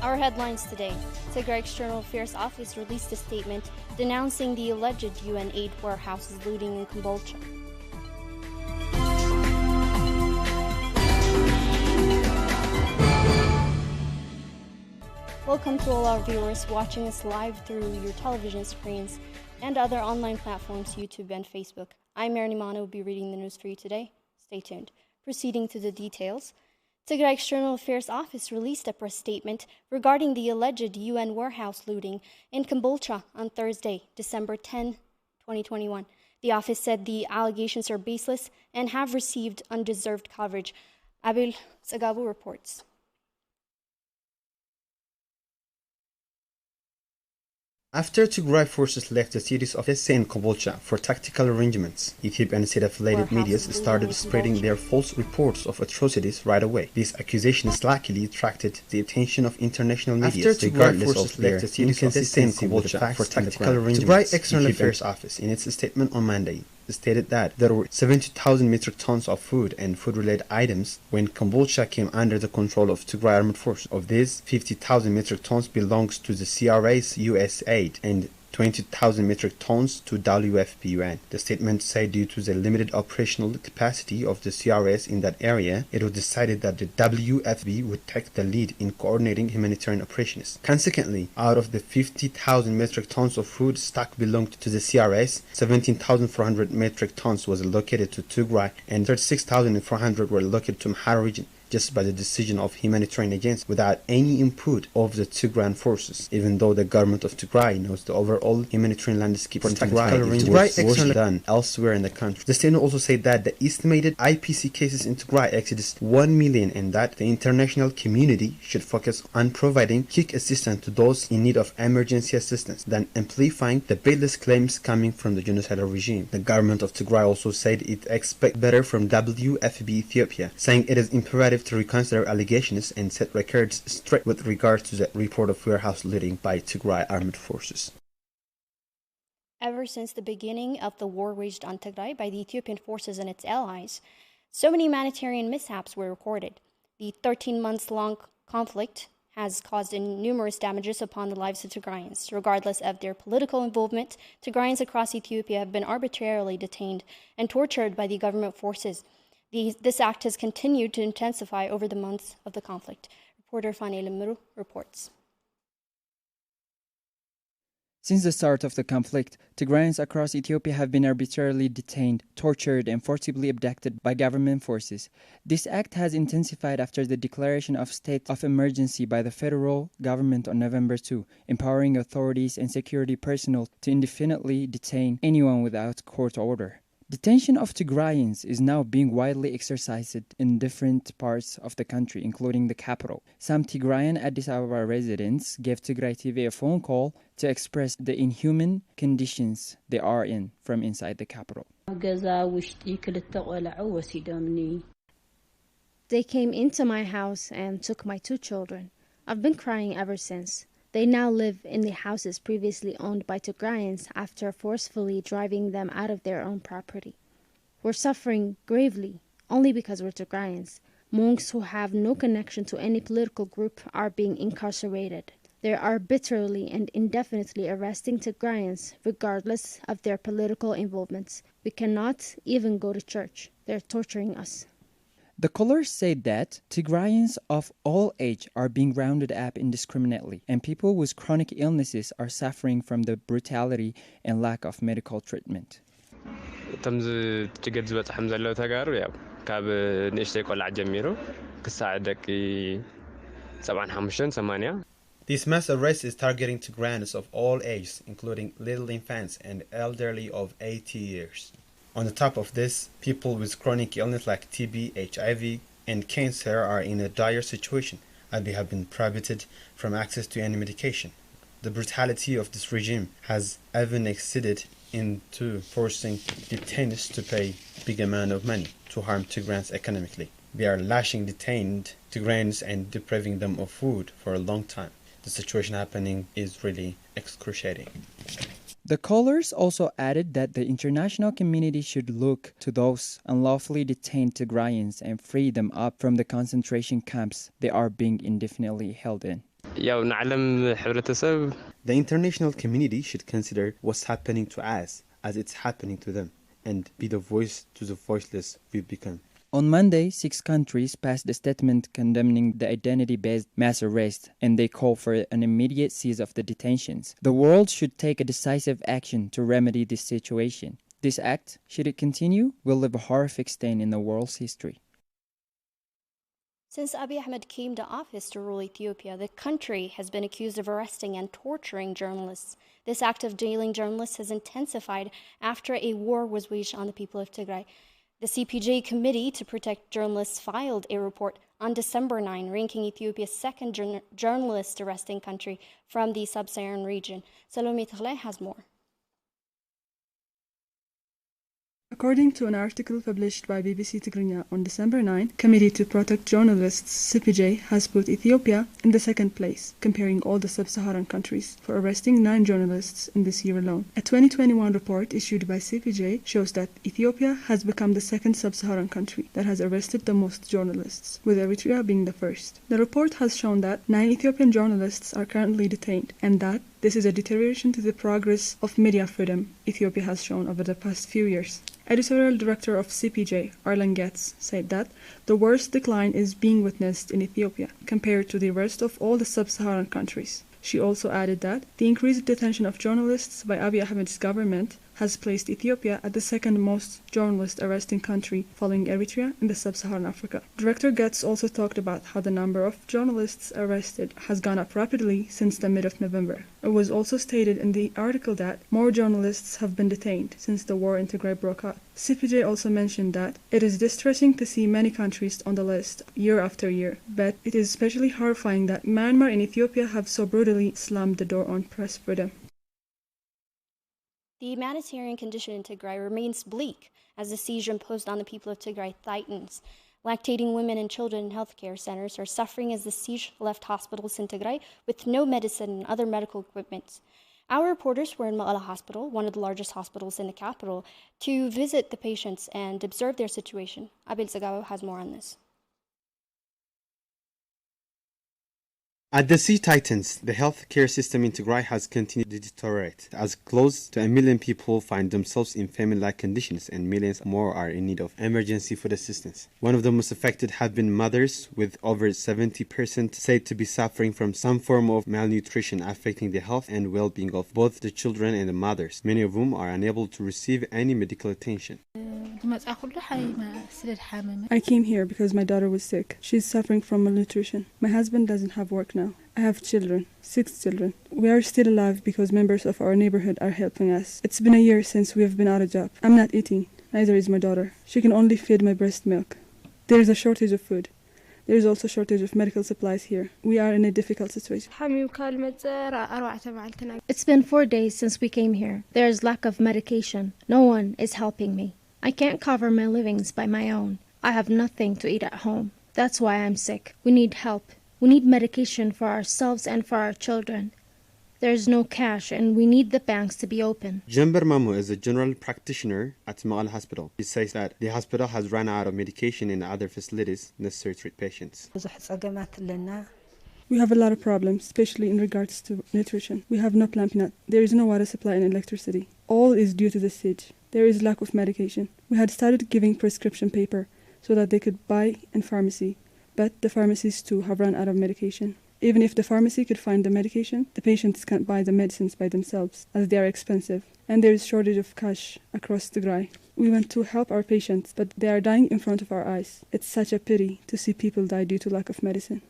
Our headlines today. Tigray External Affairs Office released a statement denouncing the alleged UN aid warehouses looting in Kombolcha. Welcome to all our viewers watching us live through your television screens and other online platforms, YouTube and Facebook. I'm Mary Nimano, will be reading the news for you today. Stay tuned. Proceeding to the details. Tigray External Affairs Office released a press statement regarding the alleged UN warehouse looting in Kombolcha on Thursday, December 10, 2021. The office said the allegations are baseless and have received undeserved coverage. Abil Tsagabu reports. After Tigray forces left the cities of Desce and Kombolcha for tactical arrangements, Ethiopian state-affiliated media started spreading their false reports of atrocities right away. These accusations luckily attracted the attention of international media, regardless of their inconsistency with the facts for tactical arrangements. Tigray External Affairs Office, in its statement on Monday, stated that there were 70,000 metric tons of food and food-related items when Kombolcha came under the control of Tigray armed forces. Of these, 50,000 metric tons belongs to the CRA's US aid and 20,000 metric tons to WFP-UN. The statement said due to the limited operational capacity of the CRS in that area, it was decided that the WFP would take the lead in coordinating humanitarian operations. Consequently, out of the 50,000 metric tons of food stock belonged to the CRS, 17,400 metric tons was allocated to Tigray and 36,400 were allocated to Amhara region, just by the decision of humanitarian agents without any input of the Tigrayan forces, even though the government of Tigray knows the overall humanitarian landscape for Tigray is done elsewhere in the country. The statement also said that the estimated IPC cases in Tigray exceeds 1 million and that the international community should focus on providing quick assistance to those in need of emergency assistance than amplifying the baseless claims coming from the genocidal regime. The government of Tigray also said it expects better from WFP Ethiopia, saying it is imperative to reconsider allegations and set records straight with regard to the report of warehouse looting by Tigray armed forces. Ever since the beginning of the war waged on Tigray by the Ethiopian forces and its allies, so many humanitarian mishaps were recorded. The 13-month-long conflict has caused numerous damages upon the lives of Tigrayans. Regardless of their political involvement, Tigrayans across Ethiopia have been arbitrarily detained and tortured by the government forces. This act has continued to intensify over the months of the conflict. Reporter Fani Lemuru reports. Since the start of the conflict, Tigrayans across Ethiopia have been arbitrarily detained, tortured, and forcibly abducted by government forces. This act has intensified after the declaration of state of emergency by the federal government on November 2, empowering authorities and security personnel to indefinitely detain anyone without court order. Detention of Tigrayans is now being widely exercised in different parts of the country, including the capital. Some Tigrayan Addis Ababa residents gave Tigray TV a phone call to express the inhuman conditions they are in from inside the capital. They came into my house and took my 2 children. I've been crying ever since. They now live in the houses previously owned by Tigrayans after forcefully driving them out of their own property. We're suffering gravely only because we're Tigrayans. Monks who have no connection to any political group are being incarcerated. They are arbitrarily and indefinitely arresting Tigrayans regardless of their political involvements. We cannot even go to church. They're torturing us. The callers said that Tigrayans of all age are being rounded up indiscriminately, and people with chronic illnesses are suffering from the brutality and lack of medical treatment. This mass arrest is targeting Tigrayans of all ages, including little infants and elderly of 80 years. On the top of this, people with chronic illness like TB, HIV, and cancer are in a dire situation, as they have been prohibited from access to any medication. The brutality of this regime has even exceeded into forcing detainees to pay big amount of money to harm Tigrayans economically. They are lashing detained Tigrayans and depriving them of food for a long time. The situation happening is really excruciating. The callers also added that the international community should look to those unlawfully detained Tigrayans and free them up from the concentration camps they are being indefinitely held in. ያው ንዓለም ሕብረተሰብ The international community should consider what's happening to us as it's happening to them and be the voice to the voiceless we've become. On Monday, 6 countries passed a statement condemning the identity-based mass arrest, and they call for an immediate cease of the detentions. The world should take a decisive action to remedy this situation. This act, should it continue, will leave a horrific stain in the world's history. Since Abiy Ahmed came to office to rule Ethiopia, the country has been accused of arresting and torturing journalists. This act of jailing journalists has intensified after a war was waged on the people of Tigray. The CPJ Committee to Protect Journalists filed a report on December 9, ranking Ethiopia's second journalist arresting country from the sub-Saharan region. Salome Tigray has more. According to an article published by BBC Tigrinya on December 9, Committee to Protect Journalists (CPJ) has put Ethiopia in the second place, comparing all the sub-Saharan countries, for arresting 9 journalists in this year alone. A 2021 report issued by CPJ shows that Ethiopia has become the second sub-Saharan country that has arrested the most journalists, with Eritrea being the first. The report has shown that 9 Ethiopian journalists are currently detained, and that this is a deterioration to the progress of media freedom Ethiopia has shown over the past few years. Editorial Director of CPJ, Arlen Getz, said that the worst decline is being witnessed in Ethiopia compared to the rest of all the sub-Saharan countries. She also added that the increased detention of journalists by Abiy Ahmed's government has placed Ethiopia at the second most journalist arresting country following Eritrea in the sub-Saharan Africa. Director Getz also talked about how the number of journalists arrested has gone up rapidly since the mid of November. It was also stated in the article that more journalists have been detained since the war in Tigray broke out. CPJ also mentioned that it is distressing to see many countries on the list year after year, but it is especially horrifying that Myanmar and Ethiopia have so brutally slammed the door on press freedom. The humanitarian condition in Tigray remains bleak as the siege imposed on the people of Tigray tightens. Lactating women and children in healthcare centers are suffering as the siege left hospitals in Tigray with no medicine and other medical equipment. Our reporters were in Ma'ala Hospital, one of the largest hospitals in the capital, to visit the patients and observe their situation. Abergele has more on this. As the sea tightens, the healthcare system in Tigray has continued to deteriorate, as close to 1 million people find themselves in famine-like conditions and millions more are in need of emergency food assistance. One of the most affected have been mothers, with over 70% said to be suffering from some form of malnutrition affecting the health and well-being of both the children and the mothers, many of whom are unable to receive any medical attention. I came here because my daughter was sick. She's suffering from malnutrition. My husband doesn't have work now. I have children, 6 children. We are still alive because members of our neighborhood are helping us. It's been a year since we have been out of job. I'm not eating, neither is my daughter. She can only feed my breast milk. There is a shortage of food. There is also a shortage of medical supplies here. We are in a difficult situation. It's been 4 days since we came here. There is lack of medication. No one is helping me. I can't cover my livings by my own. I have nothing to eat at home. That's why I'm sick. We need help. We need medication for ourselves and for our children. There is no cash and we need the banks to be open. Jamber Mamu is a general practitioner at Ma'ala Hospital. He says that the hospital has run out of medication and other facilities necessary to treat patients. We have a lot of problems, especially in regards to nutrition. We have no plant nut. There is no water supply and electricity. All is due to the siege. There is lack of medication. We had started giving prescription paper so that they could buy in pharmacy, but the pharmacies too have run out of medication. Even if the pharmacy could find the medication, the patients can't buy the medicines by themselves, as they are expensive, and there is shortage of cash across Tigray. We want to help our patients, but they are dying in front of our eyes. It's such a pity to see people die due to lack of medicine.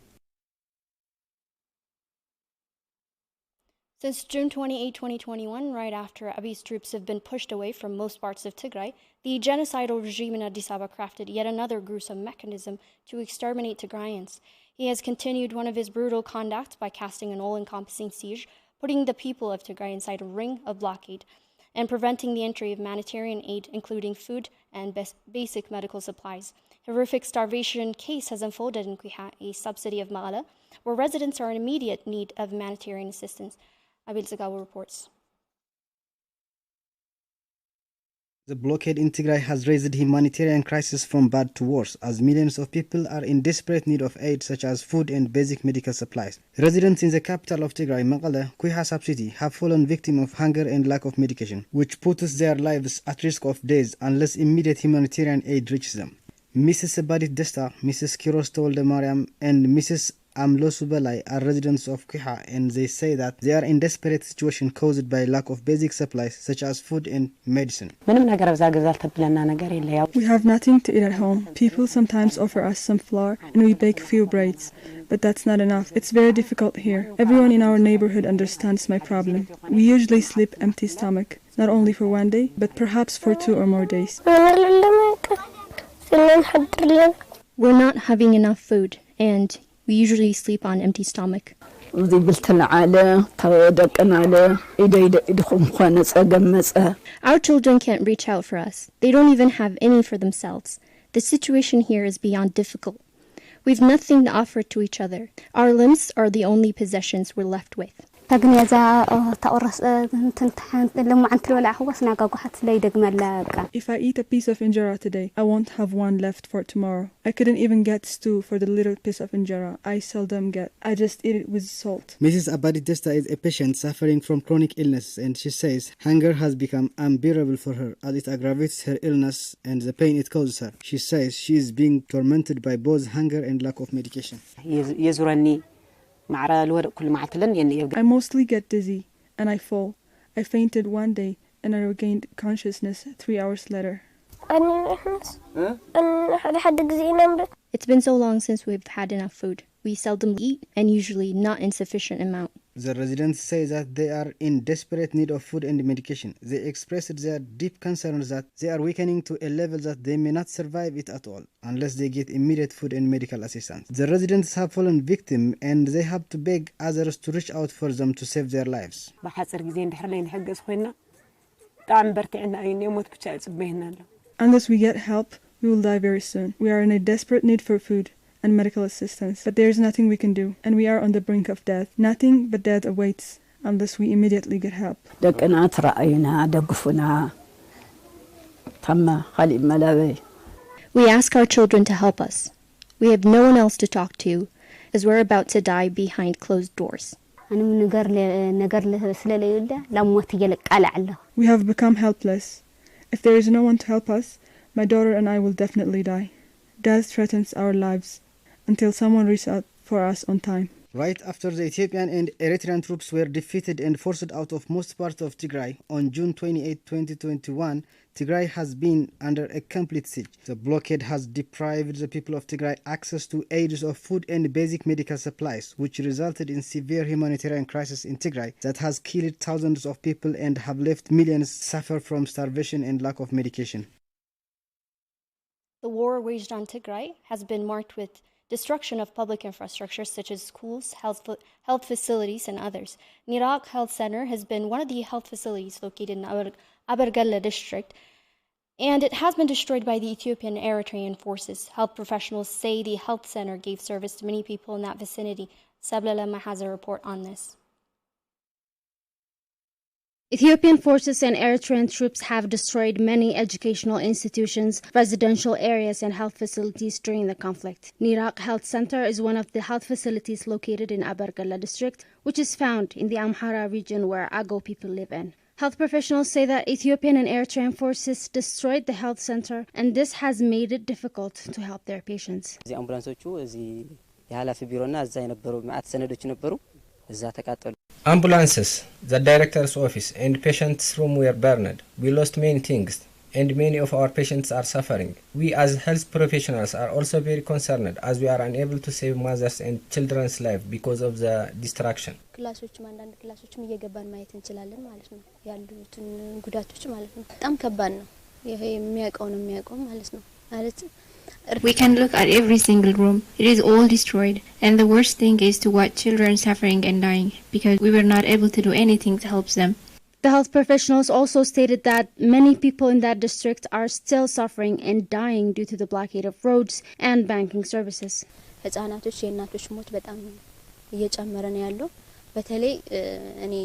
Since June 28, 2021, right after Abiy's troops have been pushed away from most parts of Tigray, the genocidal regime in Addis Ababa crafted yet another gruesome mechanism to exterminate Tigrayans. He has continued one of his brutal conduct by casting an all-encompassing siege, putting the people of Tigray inside a ring of blockade, and preventing the entry of humanitarian aid, including food and basic medical supplies. A horrific starvation case has unfolded in Quiha, a subcity of Ma'ala, where residents are in immediate need of humanitarian assistance. Abergele reports. The blockade in Tigray has raised the humanitarian crisis from bad to worse, as millions of people are in desperate need of aid such as food and basic medical supplies. Residents in the capital of Tigray, Mekelle, Quiha subcity, have fallen victim of hunger and lack of medication, which puts their lives at risk of death unless immediate humanitarian aid reaches them. Mrs. Badit Desta, Mrs. Kiros Tolde Mariam, and Mrs. Amlosu Belai are residents of Quiha, and they say that they are in desperate situation caused by lack of basic supplies such as food and medicine. We have nothing to eat at home. People sometimes offer us some flour and we bake few breads, but that's not enough. It's very difficult here. Everyone in our neighborhood understands my problem. We usually sleep empty stomach, not only for one day, but perhaps for 2 or more days. We're not having enough food, and we usually sleep on empty stomach. Our children can't reach out for us. They don't even have any for themselves. The situation here is beyond difficult. We've nothing to offer to each other. Our limbs are the only possessions we're left with. If I eat a piece of injera today, I won't have one left for tomorrow. I couldn't even get stew for the little piece of injera I seldom get. I just eat it with salt. Mrs. Abadi Desta is a patient suffering from chronic illness, and she says hunger has become unbearable for her as it aggravates her illness and the pain it causes her. She says she is being tormented by both hunger and lack of medication. I mostly get dizzy and I fall. I fainted one day and I regained consciousness 3 hours later. It's been so long since we've had enough food. We seldom eat, and usually not in sufficient amount. The residents say that they are in desperate need of food and medication. They expressed their deep concerns that they are weakening to a level that they may not survive it at all unless they get immediate food and medical assistance. The residents have fallen victim and they have to beg others to reach out for them to save their lives. Unless we get help, we will die very soon. We are in a desperate need for food and medical assistance, but there is nothing we can do, and we are on the brink of death. Nothing but death awaits unless we immediately get help. We ask our children to help us. We have no one else to talk to, as we're about to die behind closed doors. We have become helpless. If there is no one to help us, my daughter and I will definitely die. Death threatens our lives until someone reaches out for us on time. Right after the Ethiopian and Eritrean troops were defeated and forced out of most parts of Tigray on June 28, 2021, Tigray has been under a complete siege. The blockade has deprived the people of Tigray access to aids of food and basic medical supplies, which resulted in severe humanitarian crisis in Tigray that has killed thousands of people and have left millions suffer from starvation and lack of medication. The war waged on Tigray has been marked with destruction of public infrastructure such as schools, health facilities, and others. Niraq Health Center has been one of the health facilities located in Abergele district, and it has been destroyed by the Ethiopian and Eritrean forces. Health professionals say the health center gave service to many people in that vicinity. Sablelema has a report on this. Ethiopian forces and Eritrean troops have destroyed many educational institutions, residential areas, and health facilities during the conflict. Niraq Health Center is one of the health facilities located in Abergele district, which is found in the Amhara region where Ago people live in. Health professionals say that Ethiopian and Eritrean forces destroyed the health center, and this has made it difficult to help their patients. Ambulances, the director's office, and patients' room were burned. We lost many things, and many of our patients are suffering. We as health professionals are also very concerned as we are unable to save mothers and children's lives because of the destruction. ክላሶችም አንዳንድ ክላሶችም እየገባን ማየት እንችላለን ማለት ነው ያሉትን ጉዳቶች ማለት ነው በጣም ከባድ ነው ይሄ የሚያውቀው ነው የሚያውቀው ማለት ነው ማለት We can look at every single room. It is all destroyed. And the worst thing is to watch children suffering and dying because we were not able to do anything to help them. The health professionals also stated that many people in that district are still suffering and dying due to the blockade of roads and banking services. ህፃናቶች የእናቶች ሞት በጣም እየጨመረ ነው ያለው በተለይ እኔ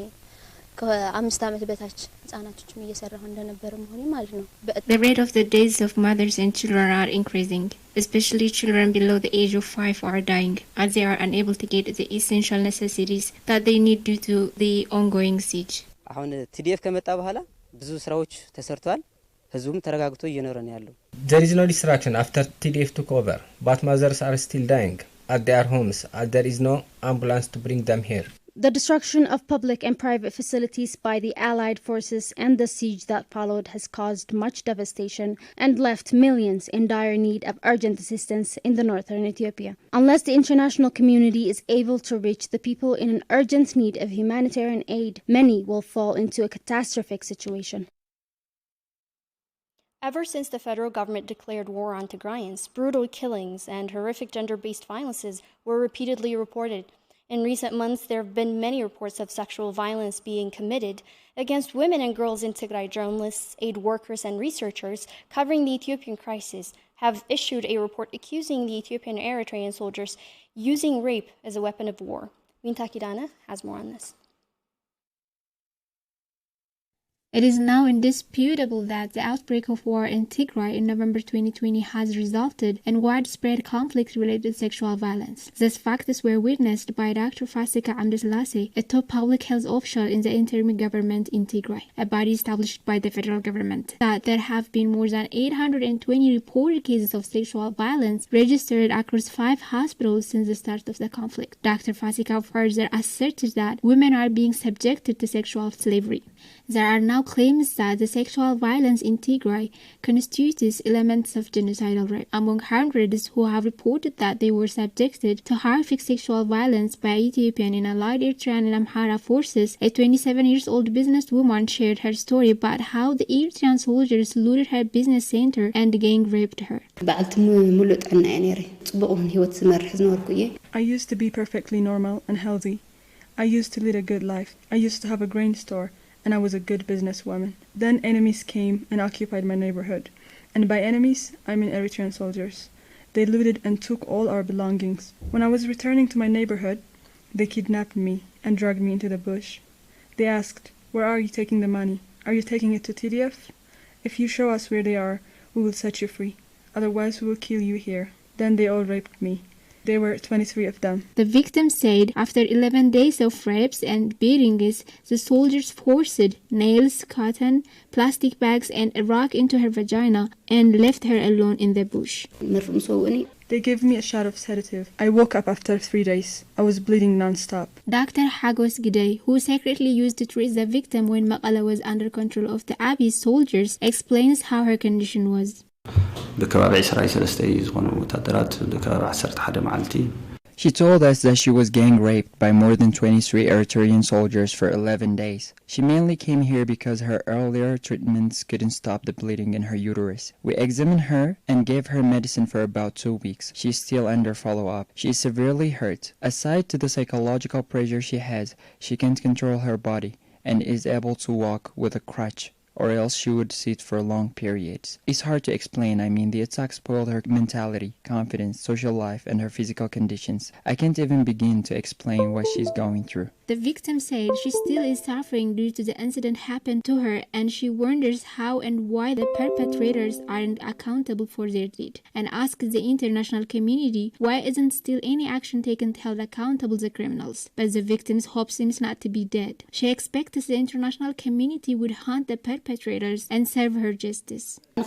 ከ5 ዓመት በታች ህጻናቶችም እየሰራሁ እንደነበር መሆኔ ማለት ነው። The rate of the deaths of mothers and children are increasing. Especially children below the age of 5 are dying as they are unable to get the essential necessities that they need due to the ongoing siege. አሁን TDF ከመጣ በኋላ ብዙ ስራዎች ተሰርቷል። ህዝቡም ተረጋግቶ እየኖረ ነው ያለው። There is no distraction after TDF took over, but mothers are still dying at their homes as there is no ambulance to bring them here. The destruction of public and private facilities by the Allied forces and the siege that followed has caused much devastation and left millions in dire need of urgent assistance in the northern Ethiopia. Unless the international community is able to reach the people in an urgent need of humanitarian aid, many will fall into a catastrophic situation. Ever since the federal government declared war on Tigrayans, brutal killings and horrific gender-based violences were repeatedly reported. In recent months, there have been many reports of sexual violence being committed against women and girls in Tigray. Journalists, aid workers, and researchers covering the Ethiopian crisis have issued a report accusing the Ethiopian and Eritrean soldiers using rape as a weapon of war. Winta Kidana has more on this. It is now indisputable that the outbreak of war in Tigray in November 2020 has resulted in widespread conflict-related sexual violence. These facts were witnessed by Dr. Fasika Amdeslase, a top public health official in the interim government in Tigray, a body established by the federal government, that there have been more than 820 reported cases of sexual violence registered across 5 hospitals since the start of the conflict. Dr. Fasika further asserted that women are being subjected to sexual slavery. There are now claims that the sexual violence in Tigray constitutes elements of genocidal rape. Among hundreds who have reported that they were subjected to horrific sexual violence by Ethiopian and allied Eritrean and Amhara forces, a 27-year-old businesswoman shared her story about how the Eritrean soldiers looted her business center and gang raped her. I used to be perfectly normal and healthy. I used to lead a good life. I used to have a grain store. And I was a good businesswoman. Then enemies came and occupied my neighborhood. And by enemies, I mean Eritrean soldiers. They looted and took all our belongings. When I was returning to my neighborhood, they kidnapped me and dragged me into the bush. They asked, "Where are you taking the money? Are you taking it to TDF? If you show us where they are, we will set you free. Otherwise, we will kill you here." Then they all raped me. There were 23 of them. The victim said after 11 days of rapes and beatings, the soldiers forced nails, cotton, plastic bags, and a rock into her vagina and left her alone in the bush. They gave me a shot of sedative. I woke up after 3 days. I was bleeding non-stop. Dr. Hagos Gidey, who secretly used to treat the victim when Maqala was under control of the Abiy soldiers, explains how her condition was. She told us that she was gang raped by more than 23 Eritrean soldiers for 11 days. She mainly came here because her earlier treatments couldn't stop the bleeding in her uterus. We examined her and gave her medicine for about 2 weeks. She's still under follow-up. She is severely hurt. Aside to the psychological pressure she has, she can't control her body and is able to walk with a crutch, or else she would sit for long periods. It's hard to explain. The attack spoiled her mentality, confidence, social life, and her physical conditions. I can't even begin to explain what she's going through. The victim said she still is suffering due to the incident happened to her, and she wonders how and why the perpetrators aren't accountable for their deed, and asks the international community why isn't still any action taken to hold accountable the criminals. But the victim's hope seems not to be dead. She expects the international community would hunt the perpetrators and serve her justice. I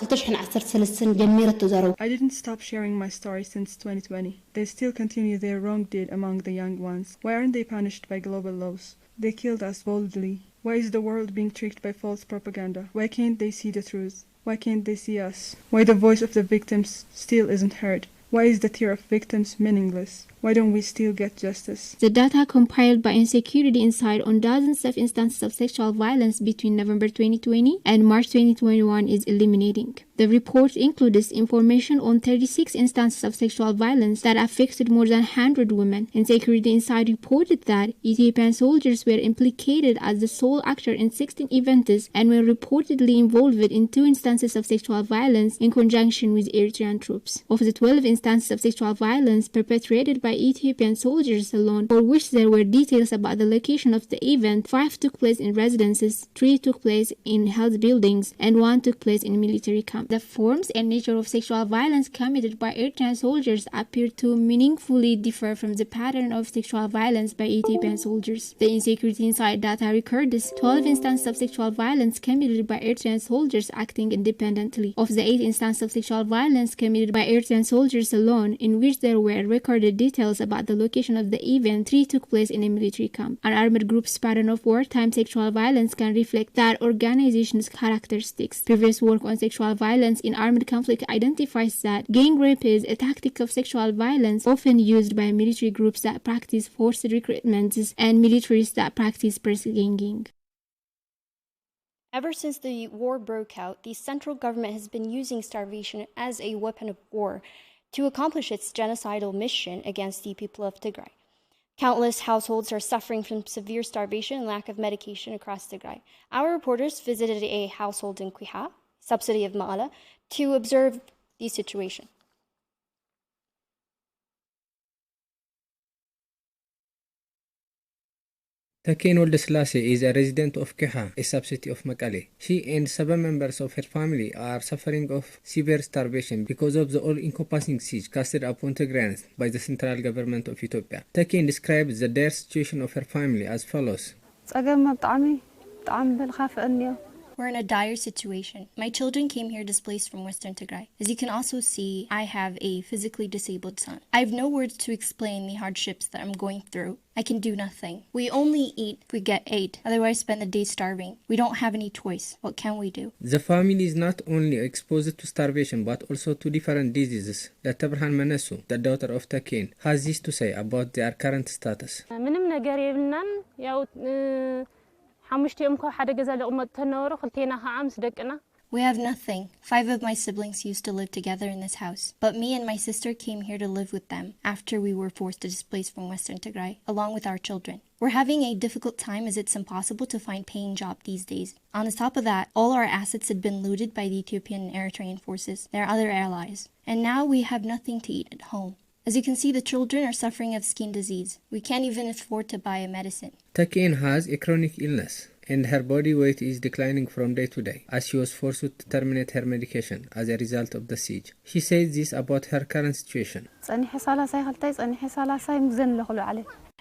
didn't stop sharing my story since 2020. They still continue their wrong deed among the young ones. Why aren't they punished by global laws? They killed us boldly. Why is the world being tricked by false propaganda? Why can't they see the truth? Why can't they see us? Why the voice of the victims still isn't heard? Why is the tear of victims meaningless? Why don't we still get justice? The data compiled by Insecurity Insight on dozens of instances of sexual violence between November 2020 and March 2021 is illuminating. The report includes information on 36 instances of sexual violence that affected more than 100 women. Insecurity Inside reported that Ethiopian soldiers were implicated as the sole actor in 16 events and were reportedly involved in 2 instances of sexual violence in conjunction with Eritrean troops. Of the 12 instances of sexual violence perpetrated by Ethiopian soldiers alone, for which there were details about the location of the event, 5 took place in residences, 3 took place in health buildings, and 1 took place in military camps. The forms and nature of sexual violence committed by Eritrean soldiers appear to meaningfully differ from the pattern of sexual violence by Ethiopian soldiers. The Insecurity Inside data records 12 instances of sexual violence committed by Eritrean soldiers acting independently. Of the 8 instances of sexual violence committed by Eritrean soldiers alone, in which there were recorded details about the location of the event, 3 took place in a military camp. An armed group's pattern of wartime sexual violence can reflect that organization's characteristics. Previous work on sexual violence in armed conflict identifies that gang rape is a tactic of sexual violence often used by military groups that practice forced recruitments and militaries that practice press-ganging. Ever since the war broke out, the central government has been using starvation as a weapon of war to accomplish its genocidal mission against the people of Tigray. Countless households are suffering from severe starvation and lack of medication across Tigray. Our reporters visited a household in Quiha, subsidy of Ma'ala, to observe the situation. Taken Oldeslassie is a resident of Quiha, a subcity of Mekelle. She and 7 members of her family are suffering of severe starvation because of the all-encompassing siege casted upon Tigrayans by the central government of Ethiopia. Taken describes the dire situation of her family as follows. We're in a dire situation. My children came here displaced from Western Tigray. As you can also see, I have a physically disabled son. I have no words to explain the hardships that I'm going through. I can do nothing. We only eat if we get aid. Otherwise, spend the day starving. We don't have any choice. What can we do? The family is not only exposed to starvation, but also to different diseases. Dr. Brhan Manesu, the daughter of Takin, has this to say about their current status. We have nothing. 5 of my siblings used to live together in this house, but me and my sister came here to live with them after we were forced to displace from Western Tigray, along with our children. We're having a difficult time as it's impossible to find paying job these days. On the top of that, all our assets had been looted by the Ethiopian and Eritrean forces, their other allies, and now we have nothing to eat at home. As you can see, the children are suffering of skin disease. We can't even afford to buy a medicine. Takin has a chronic illness, and her body weight is declining from day to day, as she was forced to terminate her medication as a result of the siege. She says this about her current situation.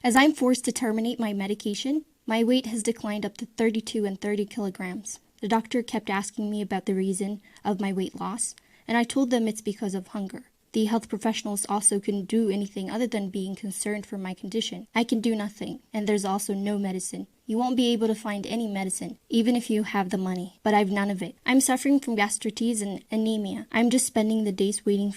As I'm forced to terminate my medication, my weight has declined up to 32 and 30 kilograms. The doctor kept asking me about the reason of my weight loss, and I told them it's because of hunger. The health professionals also couldn't do anything other than being concerned for my condition. I can do nothing, and there's also no medicine. You won't be able to find any medicine, even if you have the money, but I've none of it. I'm suffering from gastritis and anemia. I'm just spending the days waiting